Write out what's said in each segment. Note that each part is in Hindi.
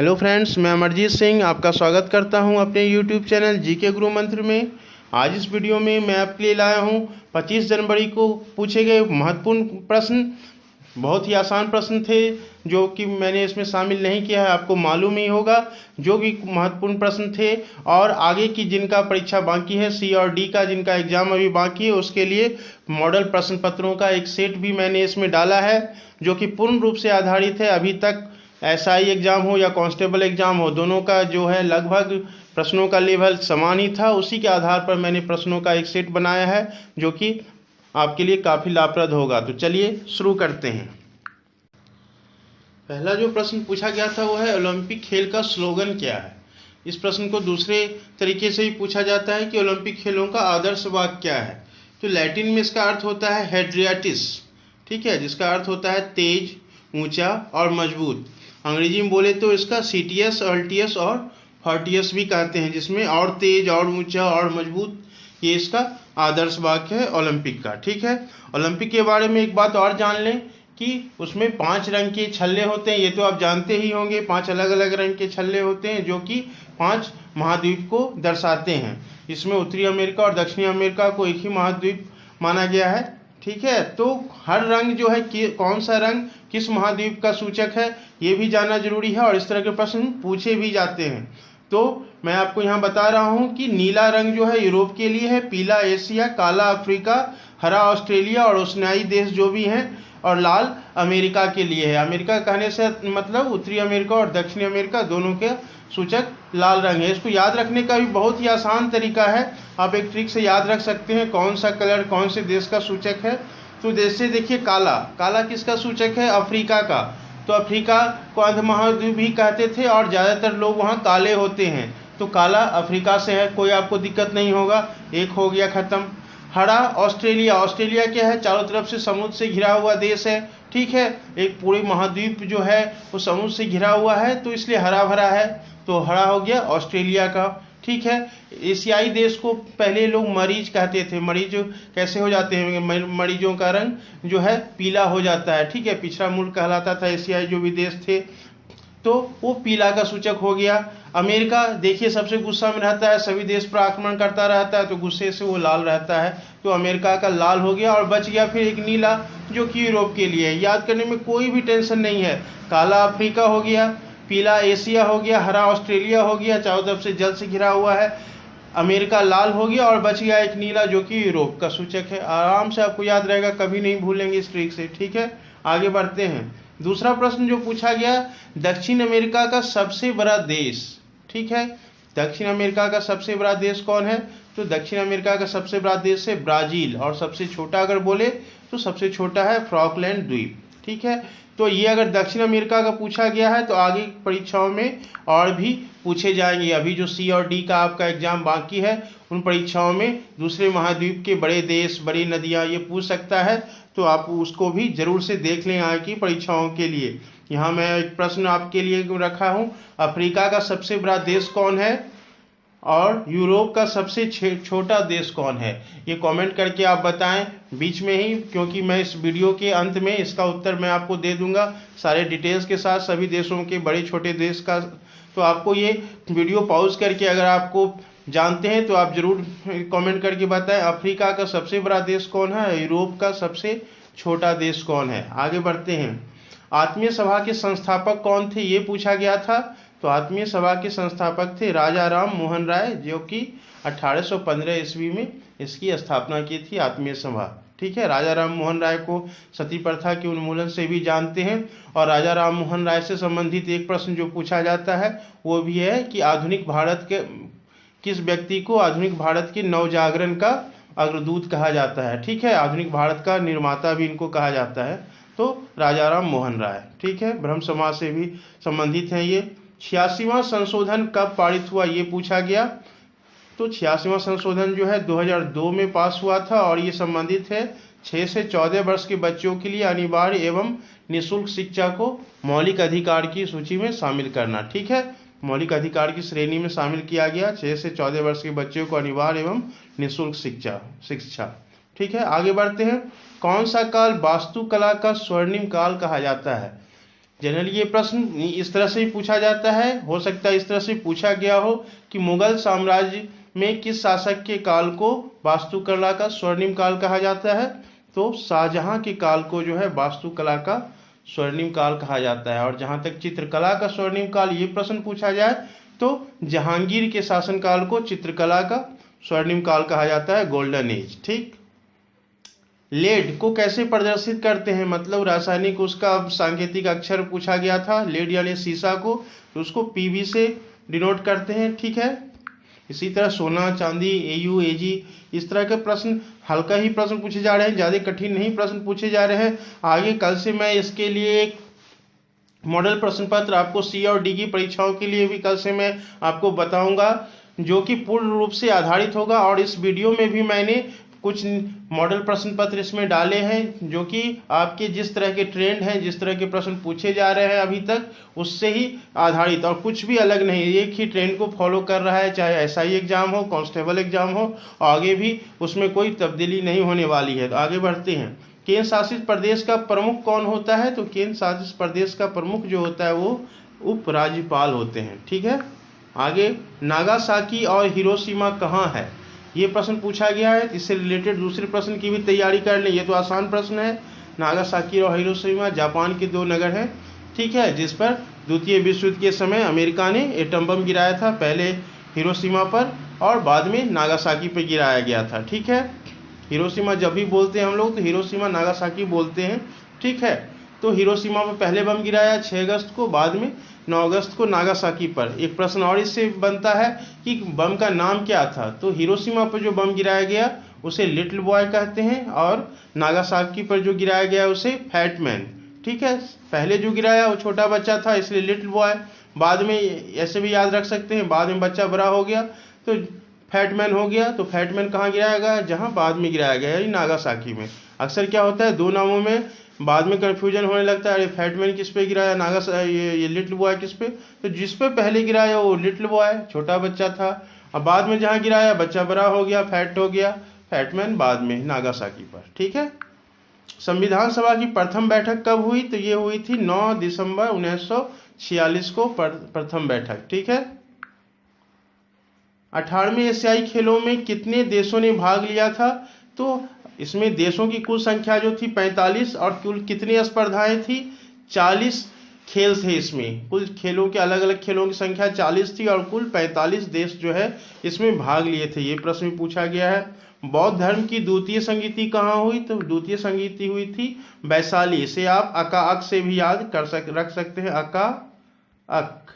हेलो फ्रेंड्स, मैं अमरजीत सिंह आपका स्वागत करता हूं अपने यूट्यूब चैनल जीके गुरु मंत्र में। आज इस वीडियो में मैं आपके लिए लाया हूं 25 जनवरी को पूछे गए महत्वपूर्ण प्रश्न। बहुत ही आसान प्रश्न थे जो कि मैंने इसमें शामिल नहीं किया है, आपको मालूम ही होगा जो भी महत्वपूर्ण प्रश्न थे। और आगे की जिनका परीक्षा बाकी है, सी और डी का जिनका एग्जाम अभी बाकी है, उसके लिए मॉडल प्रश्न पत्रों का एक सेट भी मैंने इसमें डाला है जो कि पूर्ण रूप से आधारित है। अभी तक एसआई एग्जाम हो या कांस्टेबल एग्जाम हो, दोनों का जो है लगभग प्रश्नों का लेवल समान ही था। उसी के आधार पर मैंने प्रश्नों का एक सेट बनाया है जो कि आपके लिए काफ़ी लाभप्रद होगा। तो चलिए शुरू करते हैं। पहला जो प्रश्न पूछा गया था वो है, ओलंपिक खेल का स्लोगन क्या है। इस प्रश्न को दूसरे तरीके से भी पूछा जाता है कि ओलंपिक खेलों का आदर्श वाक्य क्या है। तो लैटिन में इसका अर्थ होता है हेड्रियाटिस, ठीक है, जिसका अर्थ होता है तेज, ऊंचा और मजबूत। अंग्रेजी में बोले तो इसका सीटीएस, अल्टियस और फॉर्टियस भी कहते हैं, जिसमें और तेज और ऊंचा और मजबूत, ये इसका आदर्श वाक्य है ओलंपिक का। ठीक है, ओलंपिक के बारे में एक बात और जान लें कि उसमें 5 रंग के छल्ले होते हैं। ये तो आप जानते ही होंगे, 5 अलग अलग रंग के छल्ले होते हैं जो कि 5 महाद्वीप को दर्शाते हैं। इसमें उत्तरी अमेरिका और दक्षिणी अमेरिका को एक ही महाद्वीप माना गया है। ठीक है, तो हर रंग जो है कि कौन सा रंग किस महाद्वीप का सूचक है ये भी जानना जरूरी है, और इस तरह के प्रश्न पूछे भी जाते हैं। तो मैं आपको यहाँ बता रहा हूँ कि नीला रंग जो है यूरोप के लिए है, पीला एशिया, काला अफ्रीका, हरा ऑस्ट्रेलिया और ओशनियाई देश जो भी हैं, और लाल अमेरिका के लिए है। अमेरिका कहने से मतलब उत्तरी अमेरिका और दक्षिणी अमेरिका दोनों के सूचक लाल रंग है। इसको याद रखने का भी बहुत ही आसान तरीका है, आप एक ट्रिक से याद रख सकते हैं कौन सा कलर कौन से देश का सूचक है। तो जैसे देखिए, काला, काला किसका सूचक है? अफ्रीका का। तो अफ्रीका को अर्ध महाद्वीप भी कहते थे और ज़्यादातर लोग वहाँ काले होते हैं, तो काला अफ्रीका से है, कोई आपको दिक्कत नहीं होगा। एक हो गया खत्म। हरा ऑस्ट्रेलिया, ऑस्ट्रेलिया क्या है? चारों तरफ से समुद्र से घिरा हुआ देश है। ठीक है, एक पूरे महाद्वीप जो है वो समुद्र से घिरा हुआ है, तो इसलिए हरा भरा है, तो हरा हो गया ऑस्ट्रेलिया का। ठीक है, एशियाई देश को पहले लोग मरीज कहते थे। मरीज कैसे हो जाते हैं? मरीजों का रंग जो है पीला हो जाता है। ठीक है, पिछड़ा मुल्क कहलाता था एशियाई जो भी देश थे, तो वो पीला का सूचक हो गया। अमेरिका देखिए सबसे गुस्सा में रहता है, सभी देश पर आक्रमण करता रहता है, तो गुस्से से वो लाल रहता है, तो अमेरिका का लाल हो गया। और बच गया फिर एक नीला जो कि यूरोप के लिए है। याद करने में कोई भी टेंशन नहीं है। काला अफ्रीका हो गया, पीला एशिया हो गया, हरा ऑस्ट्रेलिया हो गया, चारों तरफ से जल से घिरा हुआ है, अमेरिका लाल हो गया, और बच गया एक नीला जो कि यूरोप का सूचक है। आराम से आपको याद रहेगा, कभी नहीं भूलेंगे इस ट्रिक से। ठीक है, आगे बढ़ते हैं। दूसरा प्रश्न जो पूछा गया, दक्षिण अमेरिका का सबसे बड़ा देश। ठीक है, दक्षिण अमेरिका का सबसे बड़ा देश कौन है? तो दक्षिण अमेरिका का सबसे बड़ा देश है ब्राजील, और सबसे छोटा अगर बोले तो सबसे छोटा है फॉकलैंड द्वीप। ठीक है, तो ये अगर दक्षिण अमेरिका का पूछा गया है तो आगे परीक्षाओं में और भी पूछे जाएंगे। अभी जो सी और डी का आपका एग्जाम बाकी है, उन परीक्षाओं में दूसरे महाद्वीप के बड़े देश, बड़ी नदियां ये पूछ सकता है, तो आप उसको भी जरूर से देख लें आगे की परीक्षाओं के लिए। यहाँ मैं एक प्रश्न आपके लिए रखा हूँ, अफ्रीका का सबसे बड़ा देश कौन है और यूरोप का सबसे छोटा देश कौन है? ये कमेंट करके आप बताएं बीच में ही, क्योंकि मैं इस वीडियो के अंत में इसका उत्तर मैं आपको दे दूंगा सारे डिटेल्स के साथ, सभी देशों के बड़े छोटे देश का। तो आपको ये वीडियो पॉज करके अगर आपको जानते हैं तो आप जरूर कमेंट करके बताएं अफ्रीका का सबसे बड़ा देश कौन है, यूरोप का सबसे छोटा देश कौन है। आगे बढ़ते हैं। आत्मीय सभा के संस्थापक कौन थे, ये पूछा गया था। तो आत्मीय सभा के संस्थापक थे राजा राम मोहन राय, जो कि 1815 ईस्वी में इसकी स्थापना की थी आत्मीय सभा। ठीक है, राजा राम मोहन राय को सती प्रथा के उन्मूलन से भी जानते हैं, और राजा राम मोहन राय से संबंधित एक प्रश्न जो पूछा जाता है वो भी है कि आधुनिक भारत के किस व्यक्ति को आधुनिक भारत के नवजागरण का अग्रदूत कहा जाता है। ठीक है, आधुनिक भारत का निर्माता भी इनको कहा जाता है, तो राजा राम मोहन राय। ठीक है, ब्रह्म समाज से भी संबंधित हैं ये। 86वां संशोधन कब पारित हुआ, ये पूछा गया। तो 86वां संशोधन जो है 2002 में पास हुआ था, और ये संबंधित है 6 से 14 वर्ष के बच्चों के लिए अनिवार्य एवं निःशुल्क शिक्षा को मौलिक अधिकार की सूची में शामिल करना। ठीक है, मौलिक अधिकार की श्रेणी में शामिल किया गया 6 से 14 वर्ष के बच्चों को अनिवार्य एवं निःशुल्क शिक्षा। ठीक है, आगे बढ़ते हैं। कौन सा काल वास्तुकला का स्वर्णिम काल कहा जाता है? जनरली ये प्रश्न इस तरह से ही पूछा जाता है, हो सकता है इस तरह से पूछा गया हो कि मुगल साम्राज्य में किस शासक के काल को वास्तुकला का स्वर्णिम काल कहा जाता है, तो शाहजहां के काल को जो है वास्तुकला का स्वर्णिम काल कहा जाता है। और जहां तक चित्रकला का स्वर्णिम काल ये प्रश्न पूछा जाए तो जहांगीर के शासनकाल को चित्रकला का स्वर्णिम काल कहा जाता है, गोल्डन एज। ठीक। लेड को कैसे प्रदर्शित करते हैं, मतलब रासायनिक उसका सांकेतिक अक्षर पूछा गया था, लेड यानी सीसा को, तो उसको पीवी से डिनोट करते हैं। ठीक है। इसी तरह सोना चांदी एयू एजी इस तरह के प्रश्न हल्का ही प्रश्न पूछे जा रहे हैं, ज़्यादा कठिन नहीं प्रश्न पूछे जा रहे हैं। आगे कल से मैं इसके लिए एक मॉडल प्रश्न पत्र आपको सी और डी की परीक्षाओं के लिए भी कल से मैं आपको बताऊंगा, जो कि पूर्ण रूप से आधारित होगा। और इस वीडियो में भी मैंने कुछ मॉडल प्रश्न पत्र इसमें डाले हैं, जो कि आपके जिस तरह के ट्रेंड हैं, जिस तरह के प्रश्न पूछे जा रहे हैं अभी तक, उससे ही आधारित, और कुछ भी अलग नहीं, एक ही ट्रेंड को फॉलो कर रहा है। चाहे एसआई एग्जाम हो, कांस्टेबल एग्जाम हो, आगे भी उसमें कोई तब्दीली नहीं होने वाली है। तो आगे बढ़ते हैं। केंद्र शासित प्रदेश का प्रमुख कौन होता है, तो केंद्र शासित प्रदेश का प्रमुख जो होता है वो उपराज्यपाल होते हैं। ठीक है। आगे, नागासाकी और हिरोशिमा कहाँ है, ये प्रश्न पूछा गया है। इससे रिलेटेड दूसरे प्रश्न की भी तैयारी कर लें, ये तो आसान प्रश्न है। नागासाकी और हिरोशिमा जापान के दो नगर हैं। ठीक है, जिस पर द्वितीय विश्व युद्ध के समय अमेरिका ने एटम बम गिराया था, पहले हिरोशिमा पर और बाद में नागासाकी पर गिराया गया था। ठीक है। हिरोशिमा जब भी बोलते हैं हम लोग तो हिरोशिमा नागासाकी बोलते हैं। ठीक है। तो हिरोशिमा पर पहले बम गिराया 6 अगस्त को, बाद में 9 अगस्त को नागासाकी पर। एक प्रश्न और इससे बनता है कि बम का नाम क्या था, तो हिरोशिमा पर जो बम गिराया गया उसे लिटिल बॉय कहते हैं, और नागासाकी पर जो गिराया गया उसे फैट मैन। ठीक है। पहले जो गिराया वो छोटा बच्चा था इसलिए लिटिल बॉय, बाद में ऐसे भी याद रख सकते हैं, बाद में बच्चा बड़ा हो गया तो फैटमैन हो गया। तो फैटमैन कहाँ गिराया गया, जहाँ बाद में गिराया गया यानी नागासाकी में। अक्सर क्या होता है, दो नामों में बाद में कंफ्यूजन होने लगता है, अरे फैटमैन किस पे गिराया, ये लिटिल बॉय किस पे, तो जिस पे पहले गिराया वो लिटिल बॉय छोटा बच्चा था, अब बाद में जहाँ गिराया बच्चा बड़ा हो गया, फैट हो गया, फैटमैन बाद में नागासाकी पर। ठीक है। संविधान सभा की प्रथम बैठक कब हुई, तो ये हुई थी 9 दिसंबर 1946 को प्रथम बैठक। ठीक है। 18वें एशियाई खेलों में कितने देशों ने भाग लिया था, तो इसमें देशों की कुल संख्या जो थी 45, और कुल कितनी स्पर्धाएं थी, 40 खेल थे। इसमें कुल खेलों के अलग अलग खेलों की संख्या 40 थी और कुल 45 देश जो है इसमें भाग लिए थे। ये प्रश्न भी पूछा गया है। बौद्ध धर्म की द्वितीय संगीति कहाँ हुई, तो द्वितीय संगीति हुई थी वैशाली। इसे आप अका अक से भी याद रख सकते हैं, अका अक।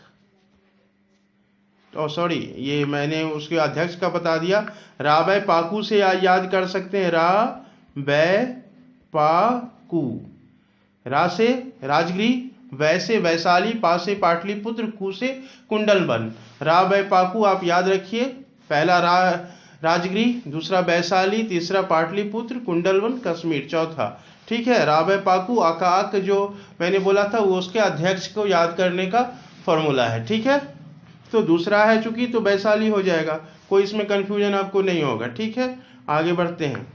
सॉरी, ये मैंने उसके अध्यक्ष का बता दिया। राबै पाकू से याद कर सकते हैं, रा बै पाकू। रा से राजगृह, वै से वैशाली, पा से पाटलिपुत्र, कू से कुंडलवन। रा बै पाकू आप याद रखिए, पहला राजगृह, दूसरा वैशाली, तीसरा पाटलिपुत्र, कुंडलवन कश्मीर, चौथा। ठीक है। रा बै पाकू अकाक जो मैंने बोला था वो उसके अध्यक्ष को याद करने का फॉर्मूला है। ठीक है। तो दूसरा है चूंकि तो वैशाली हो जाएगा, कोई इसमें कंफ्यूजन आपको नहीं होगा। ठीक है। आगे बढ़ते हैं।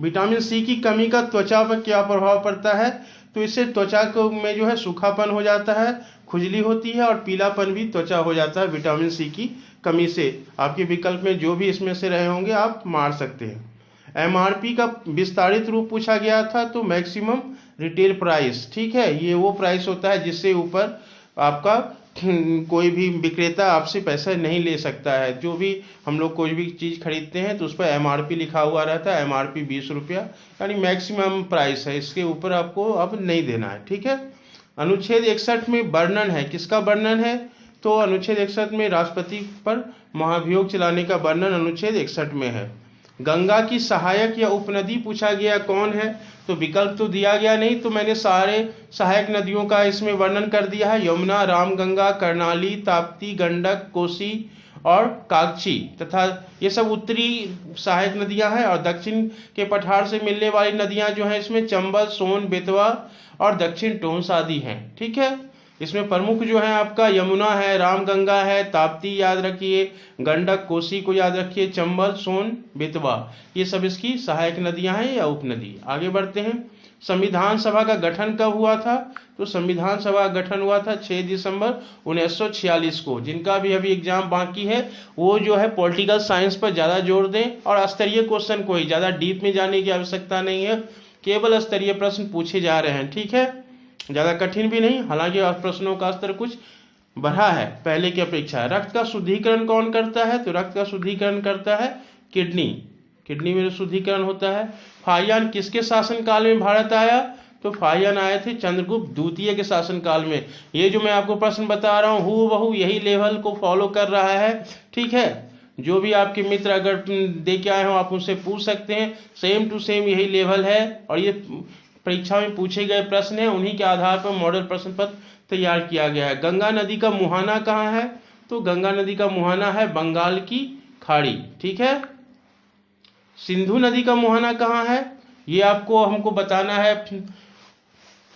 विटामिन सी की कमी का त्वचा पर क्या प्रभाव पड़ता है, तो इससे त्वचा को में जो है सूखापन हो जाता है, खुजली होती है और पीलापन भी त्वचा हो जाता है विटामिन सी की कमी से। आपके विकल्प में जो भी इसमें से रहे होंगे आप मार सकते हैं। एमआरपी का विस्तारित रूप पूछा गया था, तो मैक्सिमम रिटेल प्राइस। ठीक है। ये वो प्राइस होता है जिससे ऊपर आपका कोई भी विक्रेता आपसे पैसा नहीं ले सकता है। जो भी हम लोग कोई भी चीज़ खरीदते हैं तो उस पर एमआरपी लिखा हुआ रहता है, एमआरपी 20 रुपया, यानी मैक्सिमम प्राइस है, इसके ऊपर आपको अब नहीं देना है। ठीक है। अनुच्छेद 61 में वर्णन है, किसका वर्णन है, तो अनुच्छेद 61 में राष्ट्रपति पर महाभियोग चलाने का वर्णन अनुच्छेद 61 में है। गंगा की सहायक या उपनदी पूछा गया कौन है, तो विकल्प तो दिया गया नहीं, तो मैंने सारे सहायक नदियों का इसमें वर्णन कर दिया है। यमुना, रामगंगा, कर्णाली, ताप्ती, गंडक, कोसी और कागची, तथा ये सब उत्तरी सहायक नदियां हैं। और दक्षिण के पठार से मिलने वाली नदियां जो हैं इसमें चंबल, सोन, बेतवा और दक्षिण टोंस आदि हैं। ठीक है। इसमें प्रमुख जो है आपका यमुना है, रामगंगा है, ताप्ती याद रखिए, गंडक, कोसी को याद रखिए, चंबल, सोन, बेतवा, ये सब इसकी सहायक नदियां हैं या उपनदी। आगे बढ़ते हैं। संविधान सभा का गठन कब हुआ था? तो संविधान सभा का गठन हुआ था 6 दिसंबर 1946 को। जिनका भी अभी एग्जाम बाकी है वो जो है पॉलिटिकल साइंस पर ज़्यादा जोर दें और स्तरीय क्वेश्चन को ही, ज़्यादा डीप में जाने की आवश्यकता नहीं है, केवल स्तरीय प्रश्न पूछे जा रहे हैं, ठीक है, ज़्यादा कठिन भी नहीं। हालांकि प्रश्नों का स्तर कुछ बढ़ा है पहले की अपेक्षा। रक्त का शुद्धिकरण कौन करता है? तो रक्त का शुद्धिकरण करता है किडनी, किडनी में शुद्धिकरण होता है। फाहियान किसके शासनकाल में भारत आया? तो फाहियान आए थे चंद्रगुप्त द्वितीय के शासनकाल में। ये जो मैं आपको प्रश्न बता रहा हूँ हूबहू यही लेवल को फॉलो कर रहा है, ठीक है। जो भी आपके मित्र अगर दे के आए हो आप उनसे पूछ सकते हैं, सेम टू सेम यही लेवल है और ये परीक्षा में पूछे गए प्रश्न हैं, उन्हीं के आधार पर मॉडल प्रश्न पत्र तैयार किया गया है। गंगा नदी का मुहाना कहाँ है? तो गंगा नदी का मुहाना है बंगाल की खाड़ी, ठीक है। सिंधु नदी का मुहाना कहाँ है? ये आपको हमको बताना है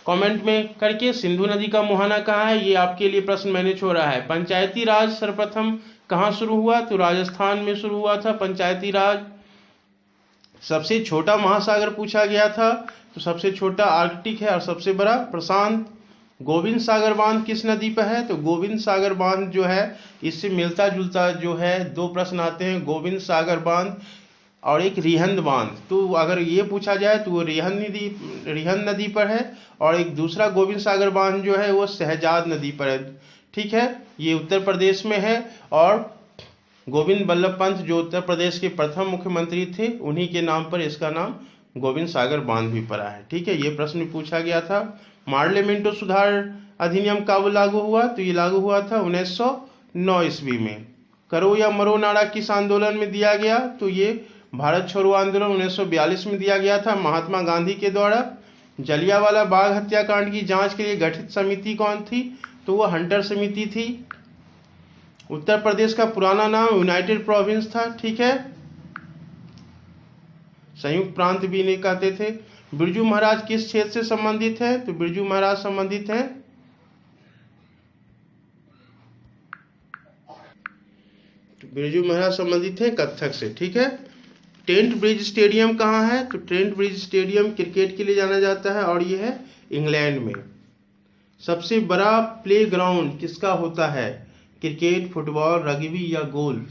कमेंट में करके। सिंधु नदी का मुहाना कहाँ है ये आपके लिए प्रश्न मैंने छोड़ा है। पंचायती राज सर्वप्रथम कहाँ शुरू हुआ? तो राजस्थान में शुरू हुआ था पंचायती राज। सबसे छोटा महासागर पूछा गया था, तो सबसे छोटा आर्कटिक है और सबसे बड़ा प्रशांत। गोविंद सागर बांध किस नदी पर है? तो गोविंद सागर बांध जो है इससे मिलता जुलता जो है दो प्रश्न आते हैं, गोविंद सागर बांध और एक रिहंद बांध। तो अगर ये पूछा जाए तो वो रिहंद नदी पर है और एक दूसरा गोविंद सागर बांध जो है वो शहजाद नदी पर है, ठीक है। ये उत्तर प्रदेश में है और गोविंद बल्लभ पंत जो उत्तर प्रदेश के प्रथम मुख्यमंत्री थे उन्हीं के नाम पर इसका नाम गोविंद सागर बांध भी पड़ा है, ठीक है। ये प्रश्न पूछा गया था। मार्लेमेंटो सुधार अधिनियम कब लागू हुआ? तो ये लागू हुआ था 1909 ईस्वी में। करो या मरो नारा किस आंदोलन में दिया गया? तो ये भारत छोड़ो आंदोलन 1942 में दिया गया था महात्मा गांधी के द्वारा। जलियांवाला बाग हत्याकांड की जांच के लिए गठित समिति कौन थी? तो वो हंटर समिति थी। उत्तर प्रदेश का पुराना नाम यूनाइटेड प्रोविंस था, ठीक है, संयुक्त प्रांत भी नहीं कहते थे। बिरजू महाराज किस क्षेत्र से संबंधित है? तो बिरजू महाराज संबंधित हैं बिरजू महाराज संबंधित हैं कत्थक से, ठीक है। ट्रेंट ब्रिज स्टेडियम कहाँ है? तो ट्रेंट ब्रिज स्टेडियम क्रिकेट के लिए जाना जाता है और ये है इंग्लैंड में। सबसे बड़ा प्ले ग्राउंड किसका होता है? क्रिकेट, फुटबॉल, रग्बी या गोल्फ?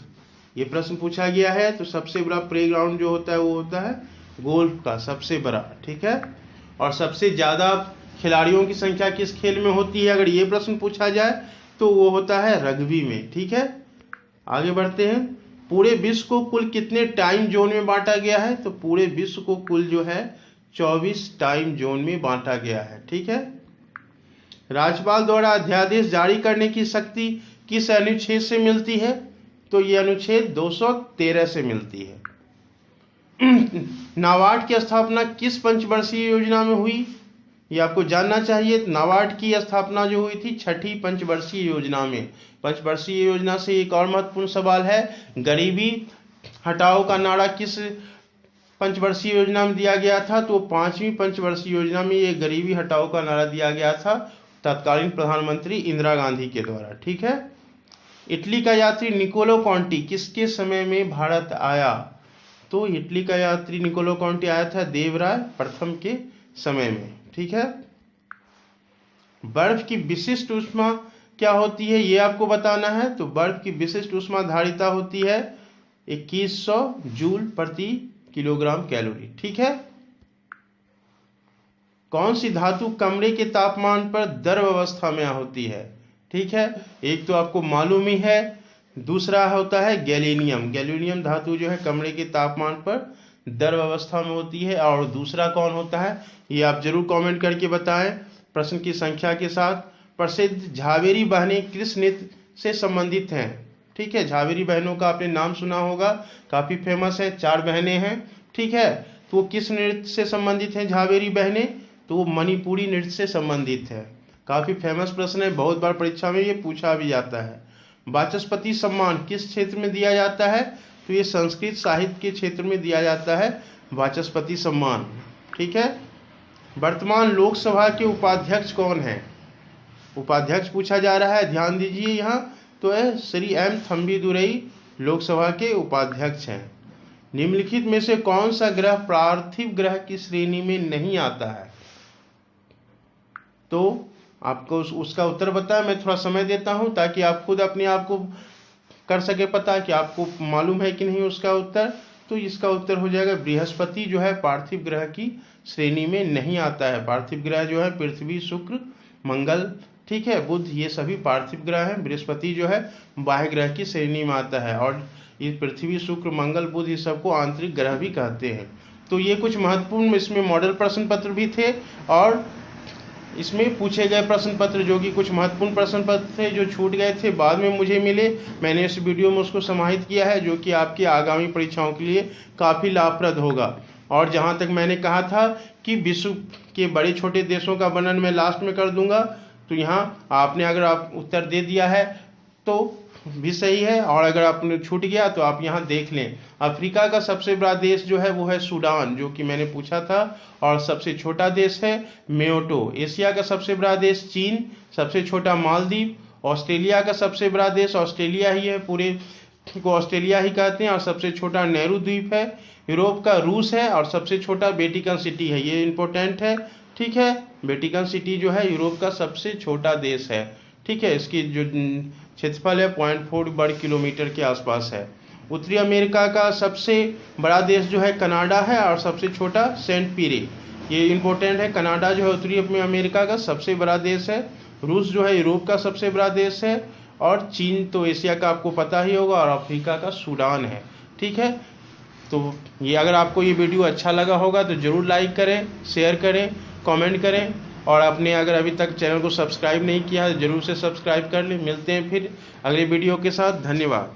ये प्रश्न पूछा गया है। तो सबसे बड़ा प्ले ग्राउंड जो होता है वो होता है गोल्फ का, सबसे बड़ा, ठीक है। और सबसे ज़्यादा खिलाड़ियों की संख्या किस खेल में होती है अगर ये प्रश्न पूछा जाए तो वो होता है रग्बी में, ठीक है। आगे बढ़ते हैं। पूरे विश्व को कुल कितने टाइम जोन में बांटा गया है? तो पूरे विश्व को कुल जो है 24 टाइम जोन में बांटा गया है, ठीक है। राज्यपाल द्वारा अध्यादेश जारी करने की शक्ति किस अनुच्छेद से मिलती है? तो ये अनुच्छेद 213 से मिलती है। नाबार्ड की स्थापना किस पंचवर्षीय योजना में हुई? ये आपको जानना चाहिए। नाबार्ड की स्थापना जो हुई थी 6ठी पंचवर्षीय योजना में। पंचवर्षीय योजना से एक और महत्वपूर्ण सवाल है, गरीबी हटाओ का नारा किस पंचवर्षीय योजना में दिया गया था? तो 5वीं पंचवर्षीय योजना में ये गरीबी हटाओ का नारा दिया गया था तत्कालीन प्रधानमंत्री इंदिरा गांधी के द्वारा, ठीक है। इटली का यात्री निकोलो कॉन्टी किसके समय में भारत आया? तो इटली का यात्री निकोलो कॉन्टी आया था देवराय प्रथम के समय में, ठीक है। बर्फ की विशिष्ट ऊष्मा क्या होती है ये आपको बताना है। तो बर्फ की विशिष्ट ऊष्मा धारिता होती है 2100 जूल प्रति किलोग्राम कैलोरी, ठीक है। कौन सी धातु कमरे के तापमान पर द्रव अवस्था में होती है? ठीक है, एक तो आपको मालूम ही है, दूसरा होता है गैलीनियम। गैलीनियम धातु जो है कमरे के तापमान पर द्रव अवस्था में होती है। और दूसरा कौन होता है ये आप जरूर कमेंट करके बताएं प्रश्न की संख्या के साथ। प्रसिद्ध झावेरी बहनें किस नृत्य से संबंधित हैं? ठीक है, झावेरी बहनों का आपने नाम सुना होगा, काफ़ी फेमस है, 4 बहनें हैं, ठीक है। तो वो किस नृत्य से संबंधित हैं झावेरी बहनें? तो वो मणिपुरी नृत्य से संबंधित है। काफ़ी फेमस प्रश्न है, बहुत बार परीक्षा में ये पूछा भी जाता है। वाचस्पति सम्मान किस क्षेत्र में दिया जाता है? तो ये संस्कृत साहित्य के क्षेत्र में दिया जाता है वाचस्पति सम्मान, ठीक है। वर्तमान लोकसभा के उपाध्यक्ष कौन है? उपाध्यक्ष पूछा जा रहा है, ध्यान दीजिए यहाँ। तो है श्री एम थम्बीदुरई लोकसभा के उपाध्यक्ष हैं। निम्नलिखित में से कौन सा ग्रह पार्थिव ग्रह की श्रेणी में नहीं आता है? तो आपको उसका उत्तर बताया। मैं थोड़ा समय देता हूँ ताकि आप खुद अपने आप को कर सके पता कि आपको मालूम है कि नहीं उसका उत्तर। तो इसका उत्तर हो जाएगा बृहस्पति जो है पार्थिव ग्रह की श्रेणी में नहीं आता है। पार्थिव ग्रह जो है पृथ्वी, शुक्र, मंगल, ठीक है, बुध, ये सभी पार्थिव ग्रह हैं। बृहस्पति जो है बाह्य ग्रह की श्रेणी में आता है। और ये पृथ्वी, शुक्र, मंगल, बुध, ये सबको आंतरिक ग्रह भी कहते हैं। तो ये कुछ महत्वपूर्ण इसमें मॉडल प्रश्न पत्र भी थे और इसमें पूछे गए प्रश्न पत्र जो कि कुछ महत्वपूर्ण प्रश्न पत्र थे जो छूट गए थे, बाद में मुझे मिले। मैंने इस वीडियो में उसको समाहित किया है जो कि आपकी आगामी परीक्षाओं के लिए काफ़ी लाभप्रद होगा। और जहाँ तक मैंने कहा था कि विश्व के बड़े छोटे देशों का वर्णन मैं लास्ट में कर दूंगा, तो यहाँ आपने अगर आप उत्तर दे दिया है तो भी सही है, और अगर आपने छूट गया तो आप यहाँ देख लें। अफ्रीका का सबसे बड़ा देश जो है वो है सूडान, जो कि मैंने पूछा था, और सबसे छोटा देश है मेयोटो। एशिया का सबसे बड़ा देश चीन, सबसे छोटा मालदीव। ऑस्ट्रेलिया का सबसे बड़ा देश ऑस्ट्रेलिया ही है, पूरे को ऑस्ट्रेलिया ही कहते हैं, और सबसे छोटा नेहरू द्वीप है। यूरोप का रूस है और सबसे छोटा वेटिकन सिटी है, ये इंपॉर्टेंट है, ठीक है। वेटिकन सिटी जो है यूरोप का सबसे छोटा देश है, ठीक है। इसकी जो क्षेत्रफल है 0.4 वर्ग किलोमीटर के आसपास है। उत्तरी अमेरिका का सबसे बड़ा देश जो है कनाडा है और सबसे छोटा सेंट पीरे, ये इंपॉर्टेंट है। कनाडा जो है उत्तरी अमेरिका का सबसे बड़ा देश है। रूस जो है यूरोप का सबसे बड़ा देश है, और चीन तो एशिया का आपको पता ही होगा, और अफ्रीका का सूडान है, ठीक है। तो ये अगर आपको ये वीडियो अच्छा लगा होगा तो ज़रूर लाइक करें, शेयर करें, कमेंट करें, और आपने अगर अभी तक चैनल को सब्सक्राइब नहीं किया है ज़रूर से सब्सक्राइब कर लें। मिलते हैं फिर अगले वीडियो के साथ। धन्यवाद।